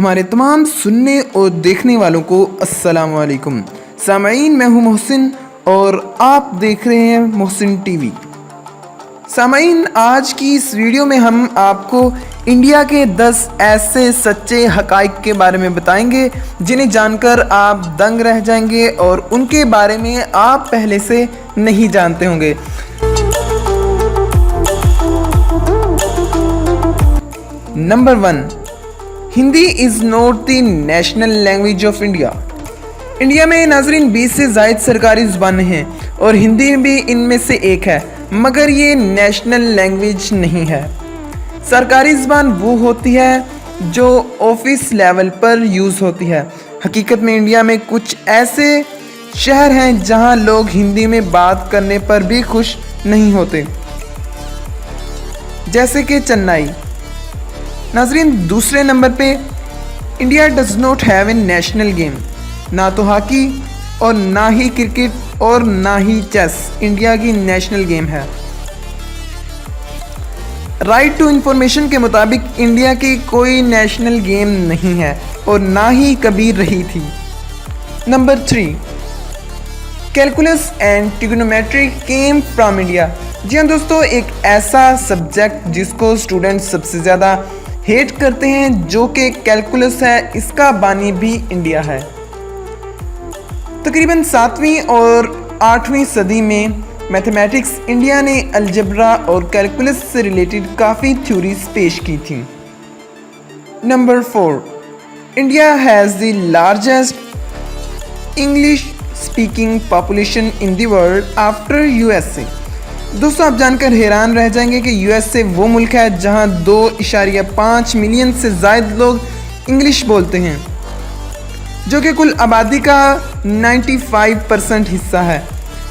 ہمارے تمام سننے اور دیکھنے والوں کو السلام علیکم سامعین، میں ہوں محسن اور آپ دیکھ رہے ہیں محسن ٹی وی۔ سامعین، آج کی اس ویڈیو میں ہم آپ کو انڈیا کے 10 ایسے سچے حقائق کے بارے میں بتائیں گے جنہیں جان کر آپ دنگ رہ جائیں گے اور ان کے بارے میں آپ پہلے سے نہیں جانتے ہوں گے۔ Number 1، Hindi is not the national language of India. India میں ناظرین 20 سے زائد سرکاری زبانیں ہیں اور ہندی بھی ان میں سے ایک ہے، مگر یہ نیشنل لینگویج نہیں ہے۔ سرکاری زبان وہ ہوتی ہے جو آفس لیول پر یوز ہوتی ہے۔ حقیقت میں انڈیا میں کچھ ایسے شہر ہیں جہاں لوگ ہندی میں بات کرنے پر بھی خوش نہیں ہوتے، جیسے کہ چنئی۔ ناظرین، دوسرے نمبر پہ India does not have a national game. نہ تو ہاکی اور نہ ہی کرکٹ اور نہ ہی چیس انڈیا کی نیشنل گیم ہے۔ رائٹ ٹو انفارمیشن کے مطابق انڈیا کی کوئی نیشنل گیم نہیں ہے اور نہ ہی کبھی رہی تھی۔ Number 3، calculus and trigonometry came from India. جی ہاں دوستو، ایک ایسا سبجیکٹ جس کو اسٹوڈنٹ سب سے زیادہ ہیٹ کرتے ہیں جو کہ کیلکولس ہے، اس کا بانی بھی انڈیا ہے۔ تقریباً 7ویں اور 8ویں صدی میں میتھمیٹکس انڈیا نے الجبرا اور کیلکولس سے ریلیٹڈ کافی تھیوریز پیش کی تھیں۔ Number 4، India has the largest English speaking population in the world after USA۔ دوستوں، آپ جان کر حیران رہ جائیں گے کہ USA وہ ملک ہے جہاں 2.5 ملین سے زائد لوگ انگلش بولتے ہیں، جو کہ کل آبادی کا 95% حصہ ہے،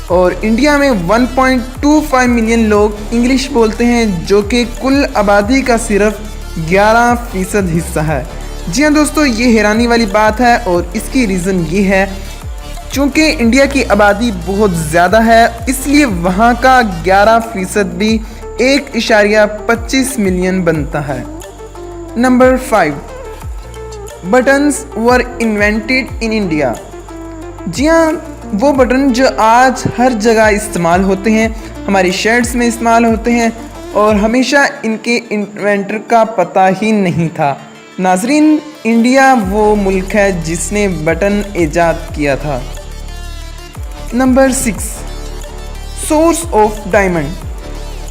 اور انڈیا میں 1.25 ملین لوگ انگلش بولتے ہیں جو کہ کل آبادی کا صرف 11% حصہ ہے۔ جی ہاں دوستو، یہ حیرانی والی بات ہے اور اس کی ریزن یہ ہے چونکہ انڈیا کی آبادی بہت زیادہ ہے، اس لیے وہاں کا 11% بھی 1.25 ملین بنتا ہے۔ Number 5، buttons were invented in India. جی ہاں، وہ بٹن جو آج ہر جگہ استعمال ہوتے ہیں، ہماری شرٹس میں استعمال ہوتے ہیں، اور ہمیشہ ان کے انوینٹر کا پتہ ہی نہیں تھا۔ ناظرین، انڈیا وہ ملک ہے جس نے بٹن ایجاد کیا تھا۔ Number 6، source of diamond.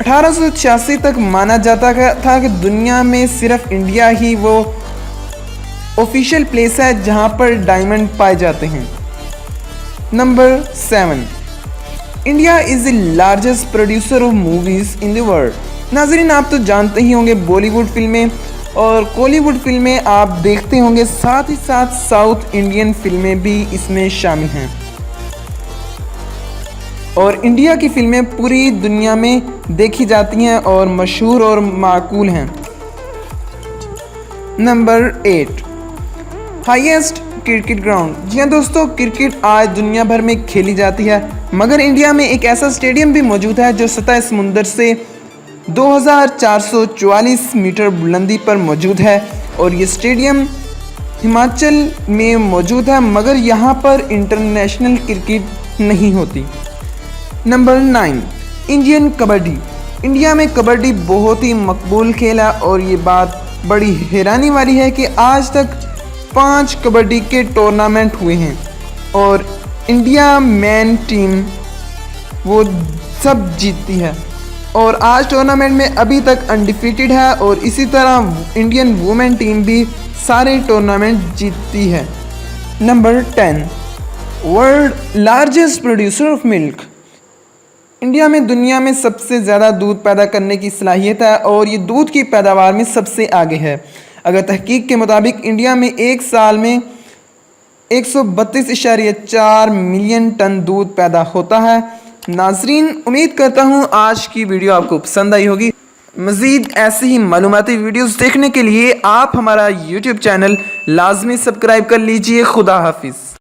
1886 تک مانا جاتا تھا کہ دنیا میں صرف انڈیا ہی وہ آفیشیل پلیس ہے جہاں پر ڈائمنڈ پائے جاتے ہیں۔ Number 7، India is the largest producer of movies in the world. ناظرین، آپ تو جانتے ہی ہوں گے بالی ووڈ فلمیں اور کولی ووڈ فلمیں آپ دیکھتے ہوں گے، ساتھ ہی ساتھ ساؤتھ انڈین فلمیں بھی اس میں شامل ہیں، اور انڈیا کی فلمیں پوری دنیا میں دیکھی جاتی ہیں اور مشہور اور معقول ہیں۔ Number 8، highest cricket ground. جی ہاں دوستو، کرکٹ آج دنیا بھر میں کھیلی جاتی ہے، مگر انڈیا میں ایک ایسا اسٹیڈیم بھی موجود ہے جو سطح سمندر سے 2444 میٹر بلندی پر موجود ہے، اور یہ اسٹیڈیم ہماچل میں موجود ہے، مگر یہاں پر انٹرنیشنل کرکٹ نہیں ہوتی۔ Number 9، Indian kabaddi. انڈیا میں کبڈی بہت ہی مقبول کھیل ہے، اور یہ بات بڑی حیرانی والی ہے کہ آج تک 5 کبڈی کے ٹورنامنٹ ہوئے ہیں، اور انڈیا مین ٹیم وہ سب جیتتی ہے، اور آج ٹورنامنٹ میں ابھی تک انڈیفیٹڈ ہے، اور اسی طرح انڈین وومن ٹیم بھی سارے ٹورنامنٹ جیتتی ہے۔ Number 10، world largest producer of milk. India میں دنیا میں سب سے زیادہ دودھ پیدا کرنے کی صلاحیت ہے، اور یہ دودھ کی پیداوار میں سب سے آگے ہے۔ اگر تحقیق کے مطابق انڈیا میں ایک سال میں 132.4 ملین ٹن دودھ پیدا ہوتا ہے۔ ناظرین، امید کرتا ہوں آج کی ویڈیو آپ کو پسند آئی ہوگی۔ مزید ایسے ہی معلوماتی ویڈیوز دیکھنے کے لیے آپ ہمارا YouTube چینل لازمی سبسکرائب کر لیجئے۔ خدا حافظ۔